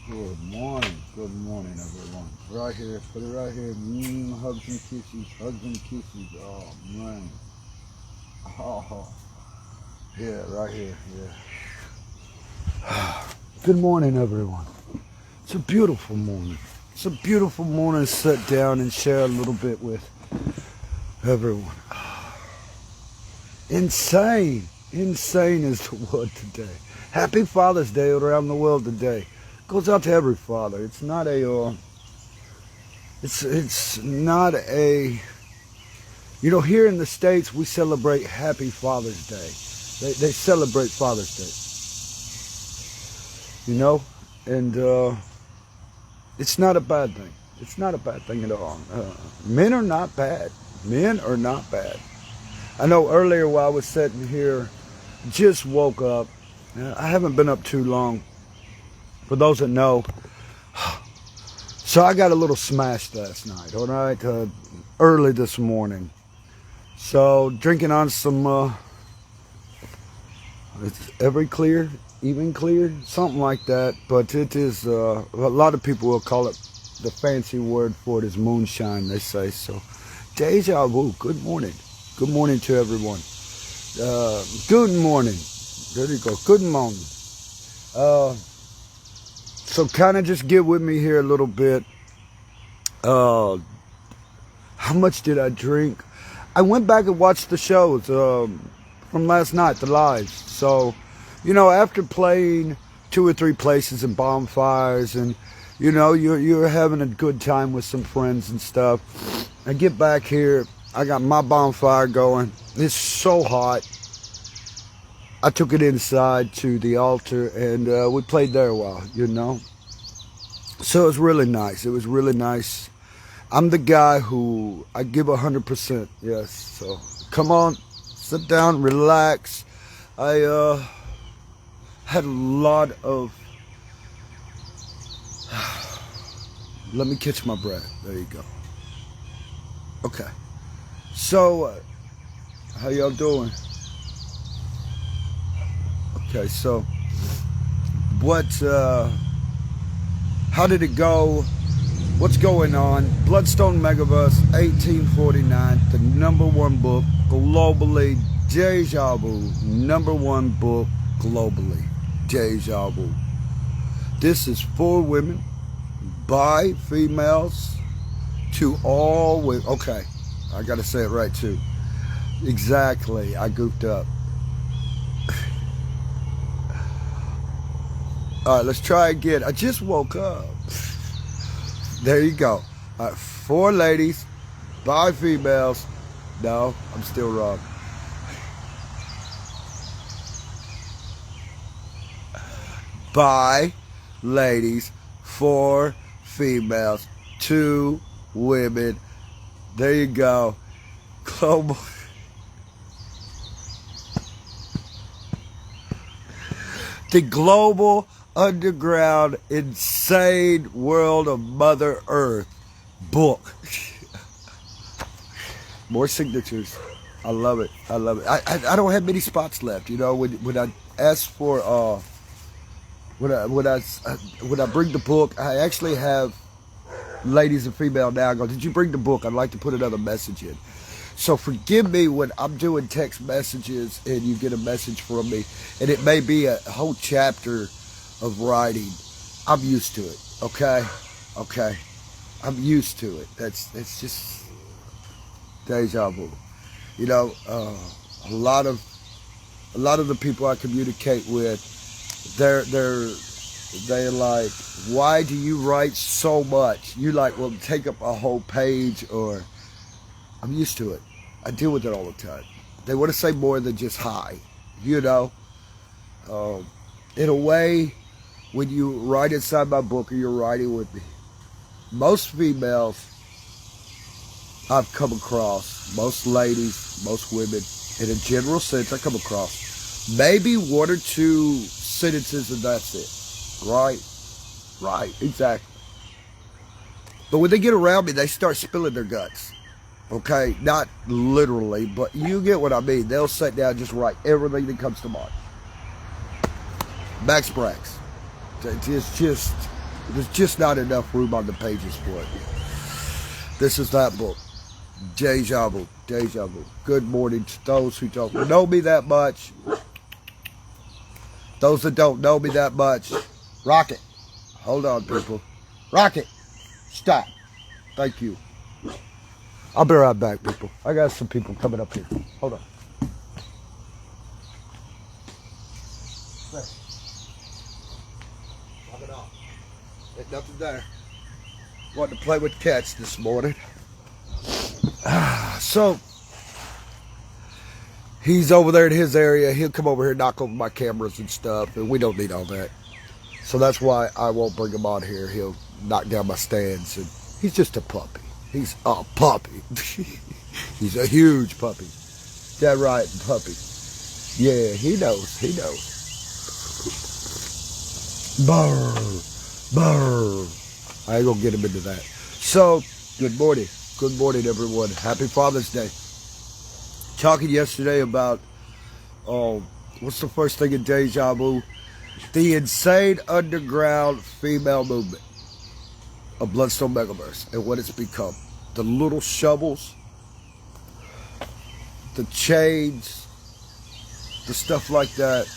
Good morning, everyone. Right here, put it right here. Hugs and kisses, hugs and kisses. Oh man. Oh, yeah, right here. Yeah. Good morning, everyone. It's a beautiful morning. It's a beautiful morning to sit down and share a little bit with everyone. Insane is the word today. Happy Father's Day around the world today. Goes out to every father. It's not a, it's not a, you know, here in the States we celebrate Happy Father's Day. They celebrate Father's Day. You know, and it's not a bad thing. It's not a bad thing at all. Men are not bad. Men are not bad. I know earlier while I was sitting here, just woke up. I haven't been up too long. For those that know, so I got a little smashed last night, all right, early this morning. So drinking on some, it's Everclear, even clear, something like that. But it is, a lot of people will call it, the fancy word for it is moonshine, they say. So deja vu, good morning. Good morning to everyone. Good morning. There you go, good morning. So kind of just get with me here a little bit. How much did I drink? I went back and watched the shows from last night, the lives. So, you know, after playing 2 or 3 places and bonfires and, you know, you're having a good time with some friends and stuff. I get back here, I got my bonfire going. It's so hot. I took it inside to the altar and we played there a while, you know. So it was really nice. It was really nice. I'm the guy who I give 100%. Yes. So come on, sit down, relax. I had a lot of. Let me catch my breath. There you go. Okay. So, how y'all doing? Okay, so how did it go? What's going on? Bloodstone Megaverse 1849, the #1 book globally. Deja vu, #1 book globally. Deja vu. This is for women, by females, to all women. Okay, I gotta say it right too. Exactly, I goofed up. All right, let's try again. I just woke up. There you go. All right, 4 ladies, by females. No, I'm still wrong. By ladies, 4 females, 2 women. There you go. Global. The global underground insane world of Mother Earth book. More signatures. I love it. I love it. I don't have many spots left. You know, when I ask for when I bring the book, I actually have ladies and female now. I go, did you bring the book? I'd like to put another message in. So forgive me when I'm doing text messages and you get a message from me, and it may be a whole chapter of writing. I'm used to it. Okay. I'm used to it. That's just deja vu. You know, a lot of the people I communicate with, they're like, why do you write so much? You like, well, take up a whole page, or I'm used to it. I deal with it all the time. They want to say more than just hi, you know. In a way, when you write inside my book or you're writing with me, most females I've come across, most ladies, most women, in a general sense, I come across maybe 1 or 2 sentences and that's it. Right, exactly. But when they get around me, they start spilling their guts. Okay, not literally, but you get what I mean. They'll sit down and just write everything that comes to mind. Max Brax. It's just There's just not enough room on the pages for it. This is that book. Deja vu. Deja vu. Good morning to those who don't know me that much. Those that don't know me that much. Rocket. Hold on, people. Rocket. Stop. Thank you. I'll be right back, people. I got some people coming up here. Hold on. Knock it off. Ain't nothing there. Wanted to play with cats this morning. So, he's over there in his area. He'll come over here and knock over my cameras and stuff, and we don't need all that. So that's why I won't bring him on here. He'll knock down my stands, and he's just a puppy. He's a puppy. He's a huge puppy. That right, puppy. Yeah, he knows. He knows. Brr, brr. I ain't gonna get him into that. So, good morning. Good morning, everyone. Happy Father's Day. Talking yesterday about, what's the first thing in Deja Vu? The insane underground female movement of Bloodstone Megaverse and what it's become. The little shovels, the chains, the stuff like that.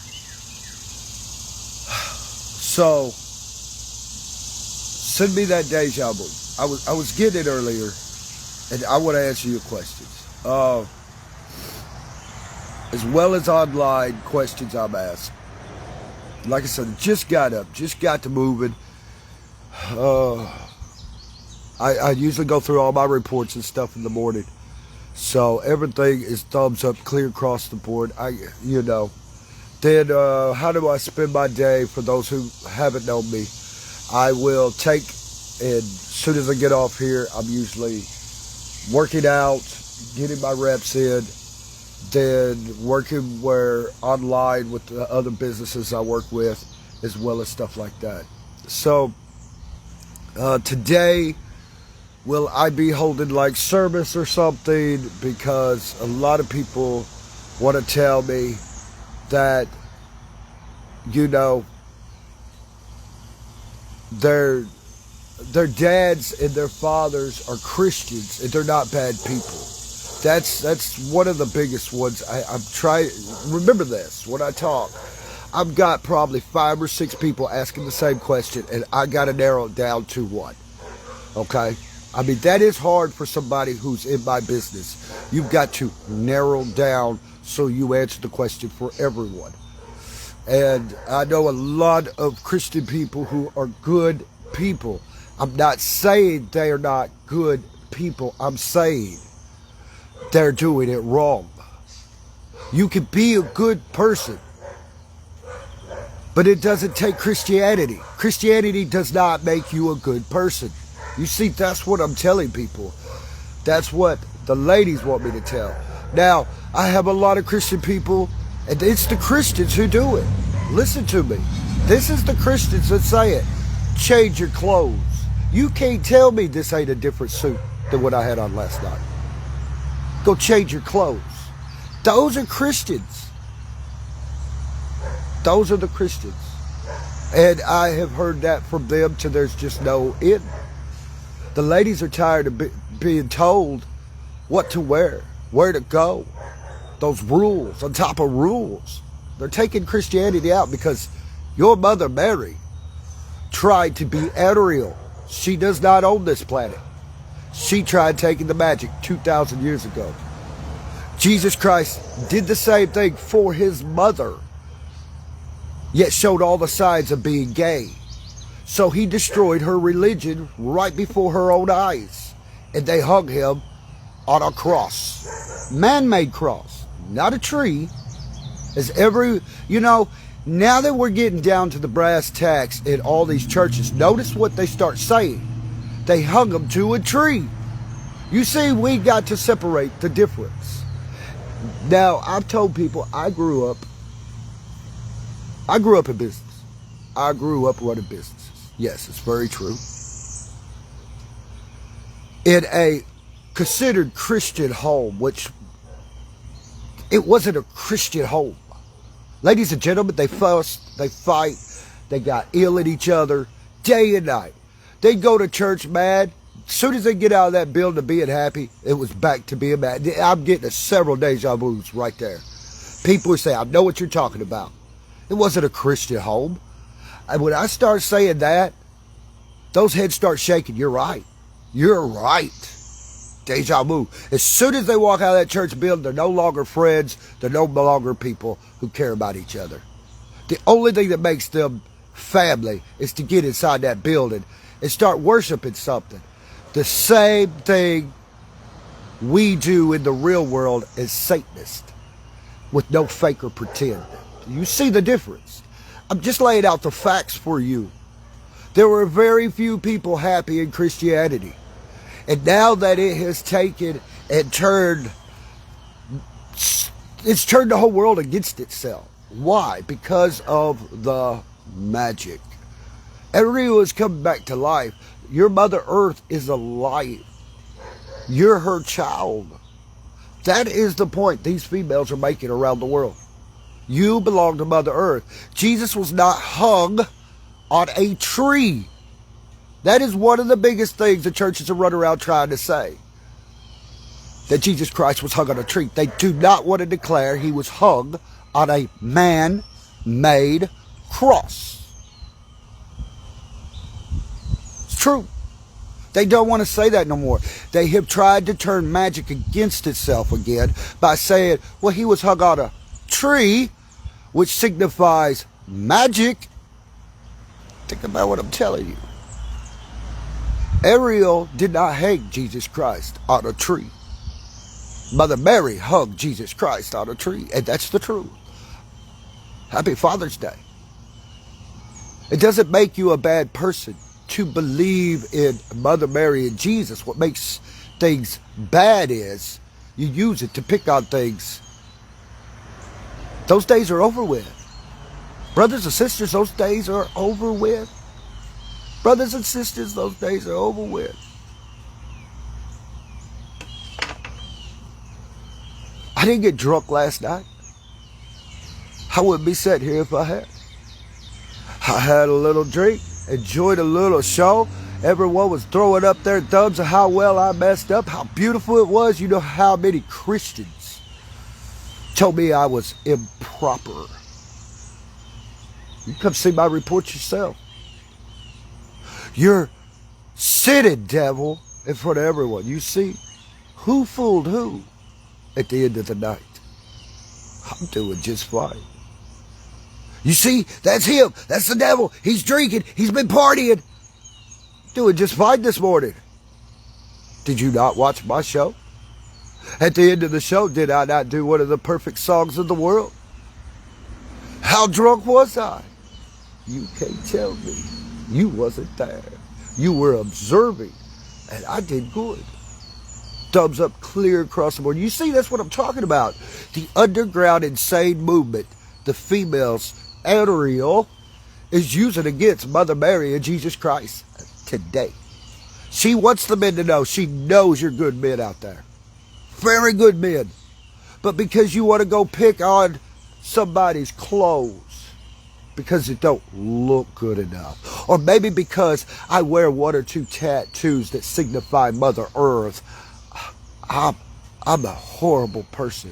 So, send me that Deja Vu. I was getting it earlier, and I want to answer your questions. As well as online questions I'm asked. Like I said, just got up, just got to moving. I usually go through all my reports and stuff in the morning. So everything is thumbs up, clear across the board. Then how do I spend my day? For those who haven't known me, I will take, and as soon as I get off here, I'm usually working out, getting my reps in, then working online with the other businesses I work with, as well as stuff like that. So today, will I be holding like service or something? Because a lot of people want to tell me that, their dads and their fathers are Christians and they're not bad people. That's one of the biggest ones. I'm trying. Remember this when I talk. I've got probably 5 or 6 people asking the same question, and I got to narrow it down to one. Okay? I mean, that is hard for somebody who's in my business. You've got to narrow down so you answer the question for everyone. And I know a lot of Christian people who are good people. I'm not saying they are not good people. I'm saying they're doing it wrong. You can be a good person, but it doesn't take Christianity. Christianity does not make you a good person. You see, that's what I'm telling people. That's what the ladies want me to tell. Now, I have a lot of Christian people, and it's the Christians who do it. Listen to me. This is the Christians that say it. Change your clothes. You can't tell me this ain't a different suit than what I had on last night. Go change your clothes. Those are Christians. Those are the Christians. And I have heard that from them till there's just no end. The ladies are tired of being told what to wear, where to go. Those rules on top of rules. They're taking Christianity out because your mother Mary tried to be Ariel. She does not own this planet. She tried taking the magic 2,000 years ago. Jesus Christ did the same thing for his mother, yet showed all the signs of being gay. So he destroyed her religion right before her own eyes. And they hung him on a cross. Man-made cross, not a tree. Now that we're getting down to the brass tacks in all these churches, notice what they start saying. They hung them to a tree. You see, we got to separate the difference. Now, I've told people I grew up in business. I grew up running businesses. Yes, it's very true. In a considered Christian home, which it wasn't a Christian home. Ladies and gentlemen, they fuss, they fight, they got ill at each other. day and night. They'd go to church mad. As soon as they get out of that building to being happy, it was back to being mad. I'm getting several deja vus right there. People would say, I know what you're talking about. It wasn't a Christian home. And when I start saying that, those heads start shaking. You're right. You're right. Deja vu. As soon as they walk out of that church building, they're no longer friends. They're no longer people who care about each other. The only thing that makes them family is to get inside that building and start worshiping something. The same thing we do in the real world as Satanists, with no fake or pretend. You see the difference. I'm just laying out the facts for you. There were very few people happy in Christianity. And now that it has taken and turned, it's turned the whole world against itself. Why? Because of the magic. Everyone is coming back to life. Your Mother Earth is alive. You're her child. That is the point these females are making around the world. You belong to Mother Earth. Jesus was not hung on a tree. That is one of the biggest things the churches are running around trying to say. That Jesus Christ was hung on a tree. They do not want to declare he was hung on a man-made cross. It's true. They don't want to say that no more. They have tried to turn magic against itself again by saying, well, he was hung on a tree, which signifies magic. Think about what I'm telling you. Ariel did not hang Jesus Christ on a tree. Mother Mary hung Jesus Christ on a tree, and that's the truth. Happy Father's Day. It doesn't make you a bad person to believe in Mother Mary and Jesus. What makes things bad is you use it to pick on things. Those days are over with. Brothers and sisters, those days are over with. Brothers and sisters, those days are over with. I didn't get drunk last night. I wouldn't be sitting here if I had. I had a little drink, enjoyed a little show. Everyone was throwing up their thumbs of how well I messed up, how beautiful it was. You know how many Christians told me I was improper. You come see my report yourself. You're sitting, devil, in front of everyone. You see, who fooled who at the end of the night? I'm doing just fine. You see, that's him. That's the devil. He's drinking. He's been partying. Doing just fine this morning. Did you not watch my show? At the end of the show, did I not do one of the perfect songs in the world? How drunk was I? You can't tell me. You wasn't there. You were observing, and I did good. Thumbs up clear across the board. You see, that's what I'm talking about. The underground insane movement, the females, Ariel, is using against Mother Mary and Jesus Christ today. She wants the men to know. She knows you're good men out there. Very good men. But because you want to go pick on somebody's clothes, because it don't look good enough. Or maybe because I wear one or two tattoos that signify Mother Earth, I'm a horrible person.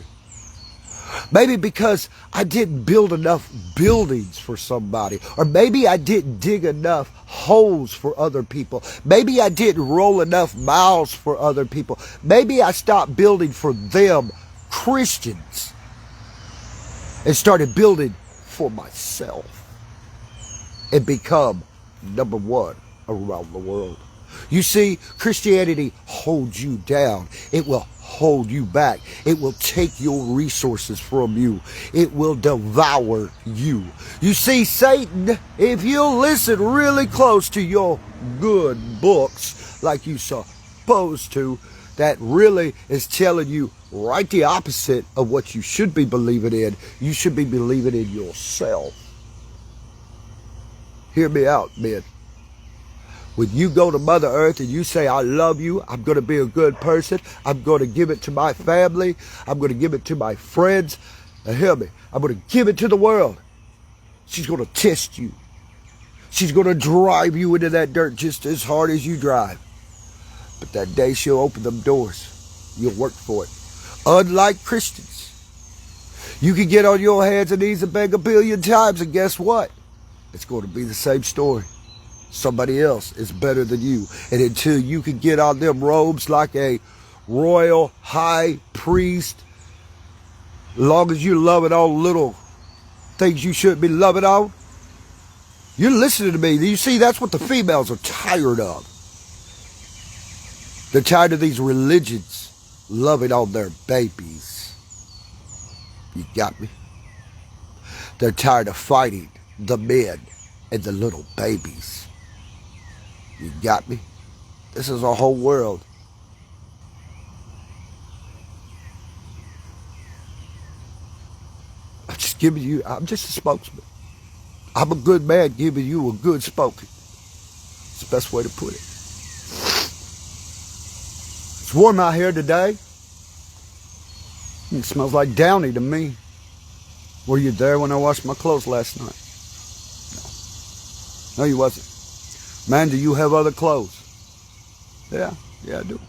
Maybe because I didn't build enough buildings for somebody. Or maybe I didn't dig enough holes for other people. Maybe I didn't roll enough miles for other people. Maybe I stopped building for them, Christians, and started building for myself and become number one around the world. You see, Christianity holds you down. It will hold you back. It will take your resources from you. It will devour you. You see, Satan, if you'll listen really close to your good books like you're supposed to, that really is telling you right the opposite of what you should be believing in. You should be believing in yourself. Hear me out, men. When you go to Mother Earth and you say, I love you, I'm going to be a good person, I'm going to give it to my family, I'm going to give it to my friends, now hear me, I'm going to give it to the world. She's going to test you. She's going to drive you into that dirt just as hard as you drive. But that day she'll open them doors. You'll work for it. Unlike Christians, you can get on your hands and knees and beg a billion times, and guess what? It's going to be the same story. Somebody else is better than you. And until you can get on them robes like a royal high priest, as long as you're loving all little things you shouldn't be loving on, you're listening to me. You see, that's what the females are tired of. They're tired of these religions loving on their babies. You got me? They're tired of fighting the men and the little babies. You got me? This is a whole world. I'm just a spokesman. I'm a good man giving you a good spoken. It's the best way to put it. It's warm out here today. It smells like Downy to me. Were you there when I washed my clothes last night? No, you wasn't. Man, do you have other clothes? Yeah, I do.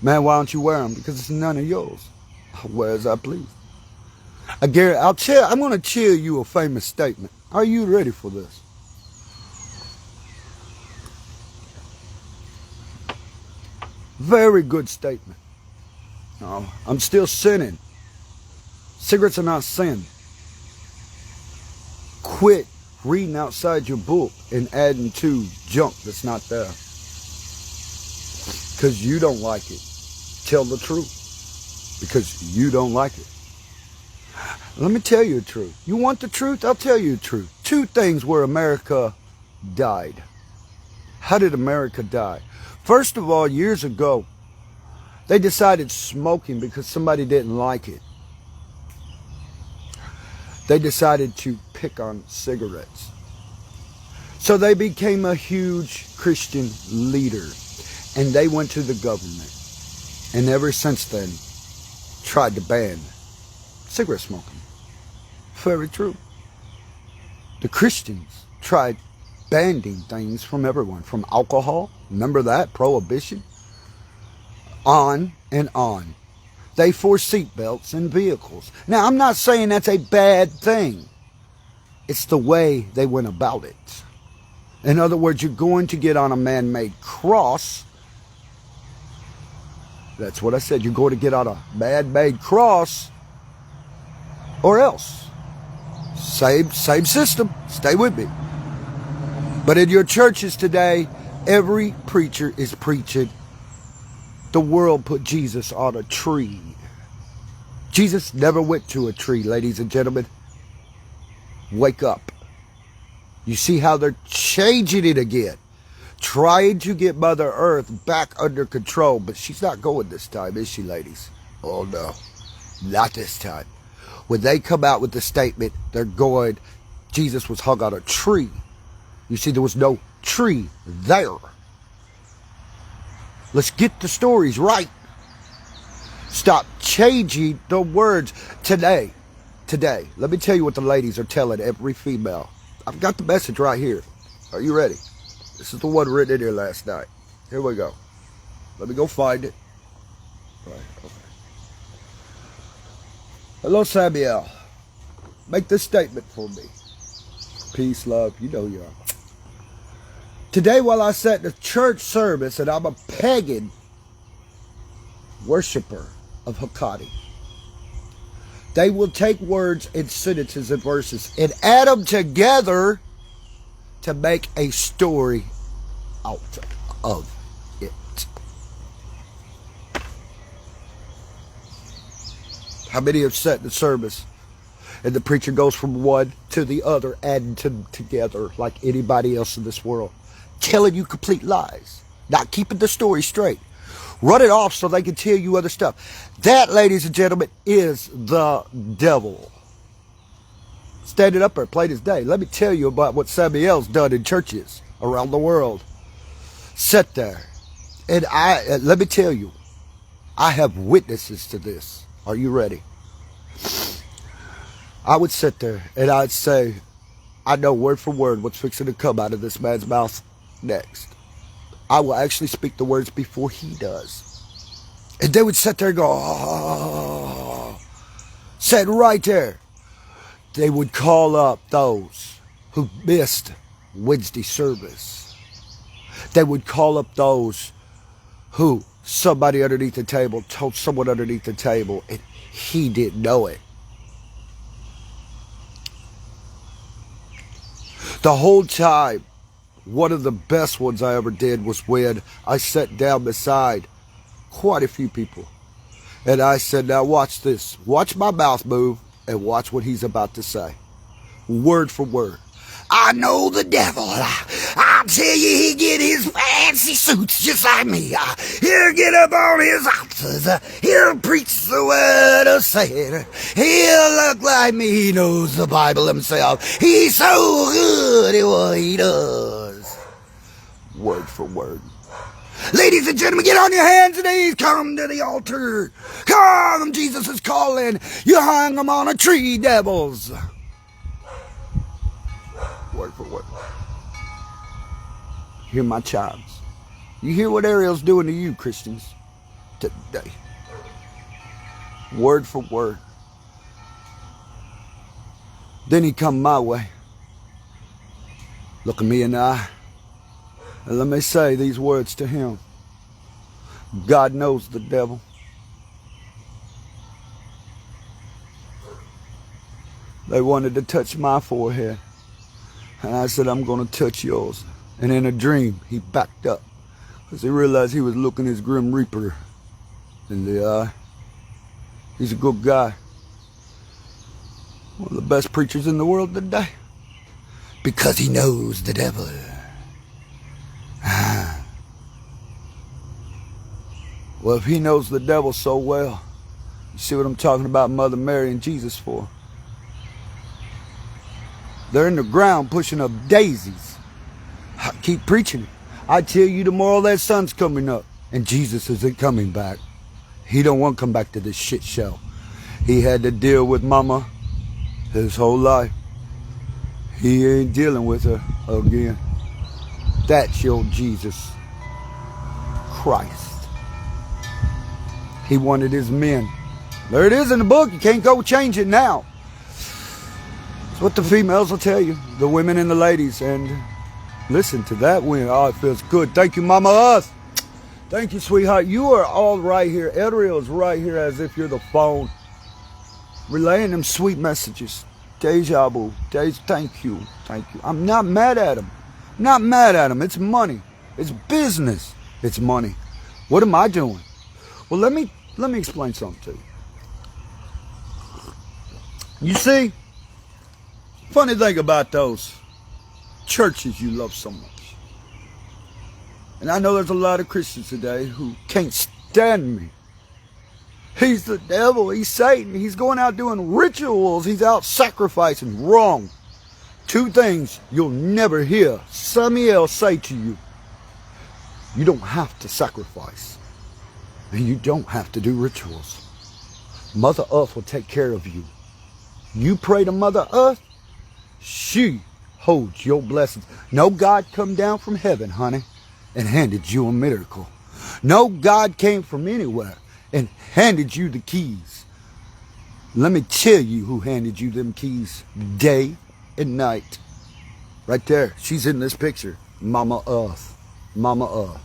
Man, why don't you wear them? Because it's none of yours. I'll wear as I please. I'm going to tell you a famous statement. Are you ready for this? Very good statement. No, I'm still sinning. Cigarettes are not sin. Quit reading outside your book and adding to junk that's not there. Because you don't like it. Tell the truth. Because you don't like it. Let me tell you the truth. You want the truth? I'll tell you the truth. 2 things where America died. How did America die? First of all, years ago, they decided smoking because somebody didn't like it. They decided to pick on cigarettes. So they became a huge Christian leader. And they went to the government. And ever since then, tried to ban cigarette smoking. Very true. The Christians tried banning things from everyone. From alcohol, remember that? Prohibition. On and on. They forced seatbelts in vehicles. Now, I'm not saying that's a bad thing. It's the way they went about it. In other words, you're going to get on a man-made cross. That's what I said. You're going to get on a man-made cross or else. Same system. Stay with me. But in your churches today, every preacher is preaching the world put Jesus on a tree. Jesus never went to a tree, ladies and gentlemen. Wake up. You see how they're changing it again. Trying to get Mother Earth back under control. But she's not going this time, is she, ladies? Oh, no. Not this time. When they come out with the statement, they're going, Jesus was hung on a tree. You see, there was no tree there. Let's get the stories right. Stop changing the words. Today, let me tell you what the ladies are telling every female. I've got the message right here. Are you ready? This is the one written in here last night. Here we go. Let me go find it. Right, okay. Hello, Samuel. Make this statement for me. Peace, love. You know you are. Today, while I sat in the church service, and I'm a pagan worshiper of Hecate, they will take words and sentences and verses and add them together to make a story out of it. How many have sat in the service and the preacher goes from one to the other, adding them together like anybody else in this world? Telling you complete lies, not keeping the story straight. Run it off so they can tell you other stuff. That, ladies and gentlemen, is the devil. Standing up there, plain as day. Let me tell you about what Samuel's done in churches around the world. Sit there. And let me tell you, I have witnesses to this. Are you ready? I would sit there and I'd say, I know word for word what's fixing to come out of this man's mouth next. I will actually speak the words before he does. And they would sit there and go, oh, sit right there. They would call up those who missed Wednesday service. They would call up those who somebody underneath the table told someone underneath the table and he didn't know it. The whole time, one of the best ones I ever did was when I sat down beside quite a few people. And I said, now watch this. Watch my mouth move and watch what he's about to say. Word for word. I know the devil. I'll tell you, he get his fancy suits just like me. He'll get up on his altars. He'll preach the word of Satan. He'll look like me. He knows the Bible himself. He's so good at what he does. Word for word. Ladies and gentlemen, get on your hands and knees. Come to the altar. Come, Jesus is calling. You hung them on a tree, devils. Word for word. Hear my chimes. You hear what Ariel's doing to you, Christians, today. Word for word. Then he come my way. Look at me in the eye. And let me say these words to him. God knows the devil. They wanted to touch my forehead. And I said, I'm going to touch yours. And in a dream, he backed up. Because he realized he was looking his Grim Reaper in the eye. He's a good guy. One of the best preachers in the world today. Because he knows the devil. Well, if he knows the devil so well, you see what I'm talking about Mother Mary and Jesus for? They're in the ground pushing up daisies. I keep preaching it. I tell you tomorrow that sun's coming up and Jesus isn't coming back. He don't want to come back to this shit show. He had to deal with Mama his whole life. He ain't dealing with her again. That's your Jesus Christ. He wanted his men. There it is in the book. You can't go change it now. It's what the females will tell you. The women and the ladies. And listen to that wind. Oh, it feels good. Thank you, Mama Earth. Thank you, sweetheart. You are all right here. Ariel is right here as if you're the phone. Relaying them sweet messages. Deja vu. Thank you. Thank you. I'm not mad at him. Not mad at him. It's money. It's business. It's money. What am I doing? Well, let me explain something to you. You see, funny thing about those churches you love so much. And I know there's a lot of Christians today who can't stand me. He's the devil. He's Satan. He's going out doing rituals. He's out sacrificing. Wrong. Two things you'll never hear somebody else say to you. You don't have to sacrifice. And you don't have to do rituals. Mother Earth will take care of you. You pray to Mother Earth, she holds your blessings. No God come down from heaven, honey, and handed you a miracle. No God came from anywhere and handed you the keys. Let me tell you who handed you them keys day and night. Right there. She's in this picture. Mama Earth. Mama Earth.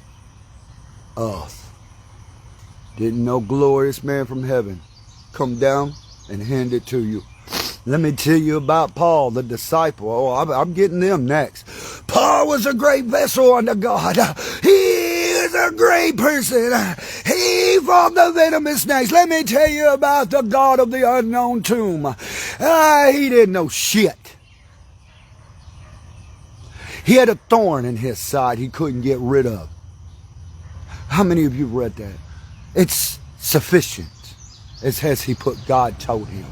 Earth. Didn't no glorious man from heaven come down and hand it to you. Let me tell you about Paul, the disciple. Oh, I'm getting them next. Paul was a great vessel unto God. He is a great person. He fought the venomous snakes. Let me tell you about the God of the unknown tomb. He didn't know shit. He had a thorn in his side he couldn't get rid of. How many of you read that? It's sufficient. It's as he put, God told him.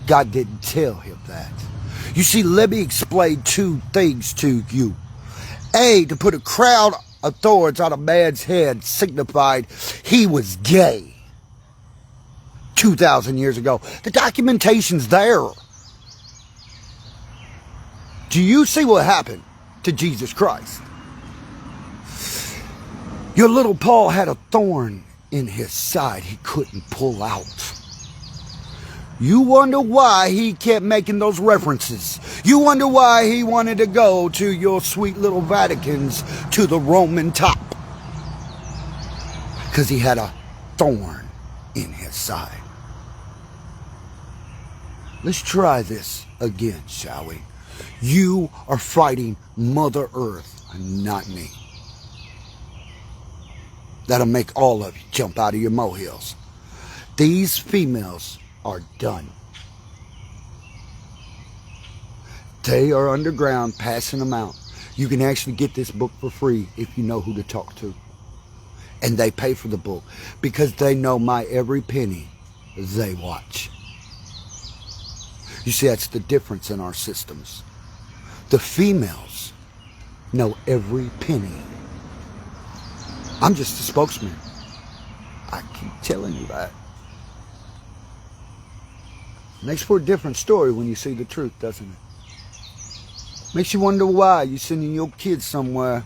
God didn't tell him that. You see, let me explain two things to you. A, to put a crown of thorns on a man's head signified he was gay. 2,000 years ago. The documentation's there. Do you see what happened to Jesus Christ? Your little Paul had a thorn in his side he couldn't pull out. You wonder why he kept making those references. You wonder why he wanted to go to your sweet little Vaticans to the Roman top. Because he had a thorn in his side. Let's try this again, shall we? You are fighting Mother Earth and not me. That'll make all of you jump out of your molehills. These females are done. They are underground, passing them out. You can actually get this book for free if you know who to talk to. And they pay for the book because they know my every penny they watch. You see, that's the difference in our systems. The females know every penny. I'm just a spokesman. I keep telling you that. Makes for a different story when you see the truth, doesn't it? Makes you wonder why you're sending your kids somewhere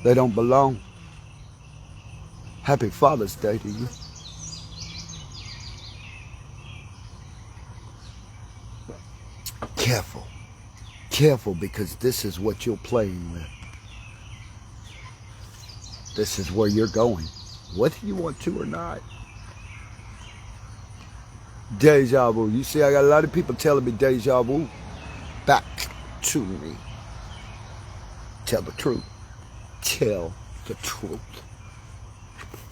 they don't belong. Happy Father's Day to you. Careful. Careful, because this is what you're playing with. This is where you're going, whether you want to or not. Deja vu. You see, I got a lot of people telling me deja vu. Back to me. Tell the truth. Tell the truth.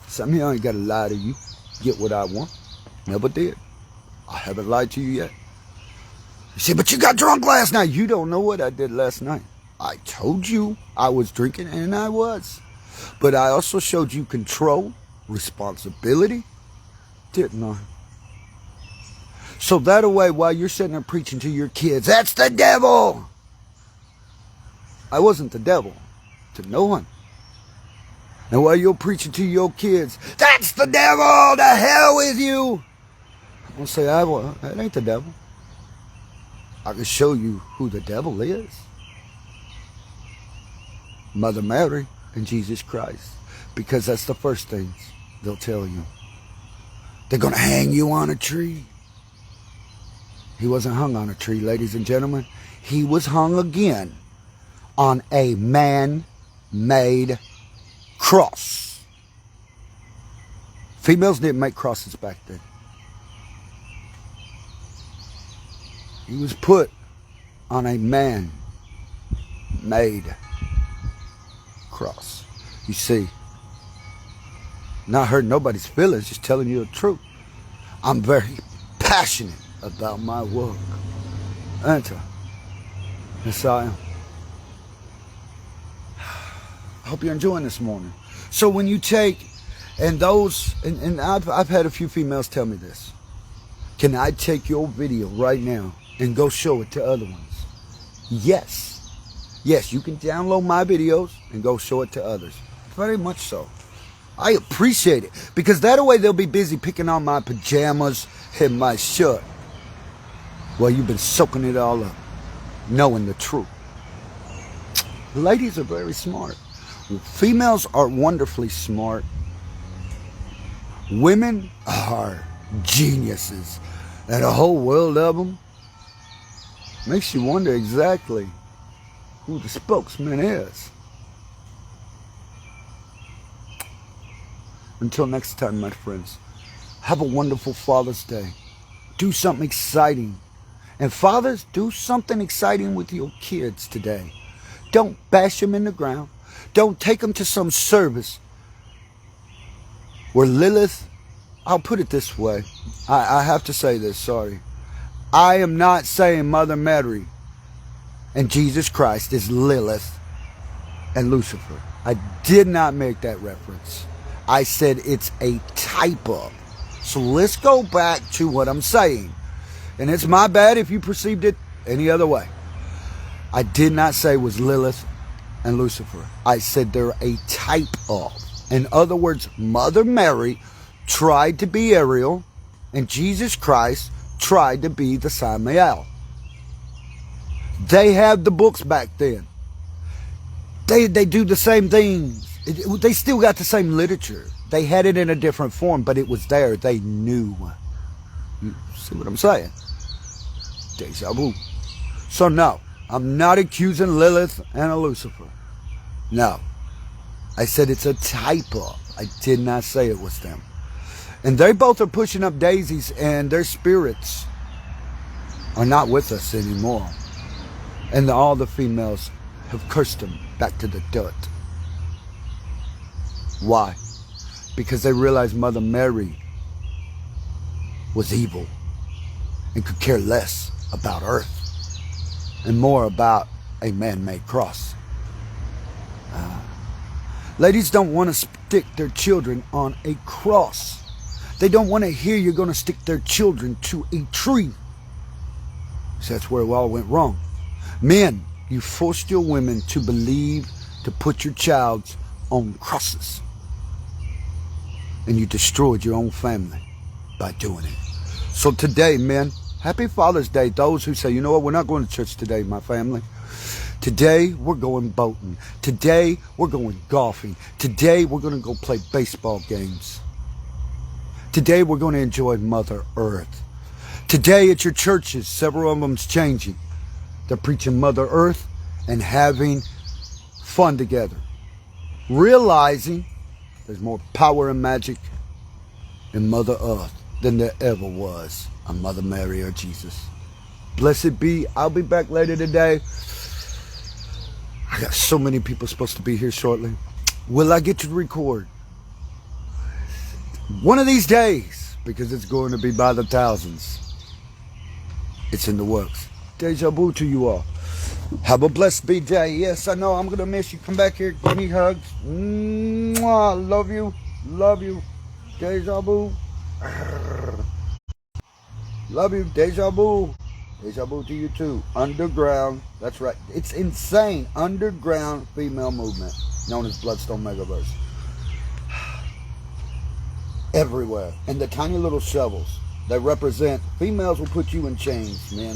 Some of y'all ain't got to lie to you. Get what I want. Never did. I haven't lied to you yet. You say, but you got drunk last night. You don't know what I did last night. I told you I was drinking, and I was. But I also showed you control, responsibility, didn't I? So that way, while you're sitting there preaching to your kids, that's the devil. I wasn't the devil to no one. And while you're preaching to your kids, that's the devil, the hell with you. I'm going to say, that ain't the devil. I can show you who the devil is. Mother Mary and Jesus Christ. Because that's the first things they'll tell you. They're going to hang you on a tree. He wasn't hung on a tree, ladies and gentlemen. He was hung again on a man-made cross. Females didn't make crosses back then. He was put on a man-made cross. You see, not hurting nobody's feelings, just telling you the truth. I'm very passionate about my work. Enter. Yes, I am. I hope you're enjoying this morning. So when you take, and I've had a few females tell me this. Can I take your video right now and go show it to other ones? Yes. Yes, you can download my videos and go show it to others. Very much so. I appreciate it. Because that way they'll be busy picking on my pajamas and my shirt. Well, you've been soaking it all up, knowing the truth. Ladies are very smart. Females are wonderfully smart. Women are geniuses. And a whole world of them. Makes you wonder exactly who the spokesman is. Until next time, my friends, have a wonderful Father's Day. Do something exciting. And fathers, do something exciting with your kids today. Don't bash them in the ground. Don't take them to some service where Lilith, I'll put it this way. I have to say this, sorry. I am not saying Mother Mary and Jesus Christ is Lilith and Lucifer. I did not make that reference. I said it's a type of. So let's go back to what I'm saying. And it's my bad if you perceived it any other way. I did not say it was Lilith and Lucifer. I said they're a type of. In other words, Mother Mary tried to be Ariel, and Jesus Christ tried to be the Samael. They have the books back then. They do the same things. They still got the same literature. They had it in a different form, but it was there. They knew. You see what I'm saying? Deja vu. So no, I'm not accusing Lilith and Lucifer. No. I said it's a type of. I did not say it was them. And they both are pushing up daisies, and their spirits are not with us anymore. And all the females have cursed them back to the dirt. Why? Because they realized Mother Mary was evil and could care less about Earth and more about a man-made cross. Ladies don't want to stick their children on a cross. They don't want to hear you're going to stick their children to a tree. So that's where it all went wrong. Men, you forced your women to believe to put your child on crosses. And you destroyed your own family by doing it. So today, men, happy Father's Day. Those who say, you know what, we're not going to church today, my family. Today, we're going boating. Today, we're going golfing. Today, we're going to go play baseball games. Today, we're going to enjoy Mother Earth. Today, at your churches, several of them's changing. They're preaching Mother Earth and having fun together. Realizing there's more power and magic in Mother Earth than there ever was on Mother Mary or Jesus. Blessed be. I'll be back later today. I got so many people supposed to be here shortly. Will I get to record? One of these days, because it's going to be by the thousands. It's in the works. Deja vu to you all. Have a blessed BJ. Yes, I know I'm going to miss you. Come back here. Give me hugs. Mwah. Love you. Love you. Deja vu. Love you. Deja vu. Deja vu to you too. Underground. That's right. It's insane. Underground female movement known as Bloodstone Megaverse. Everywhere. And the tiny little shovels that represent females will put you in chains, men,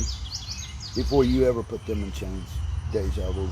before you ever put them in chains. Deja vu.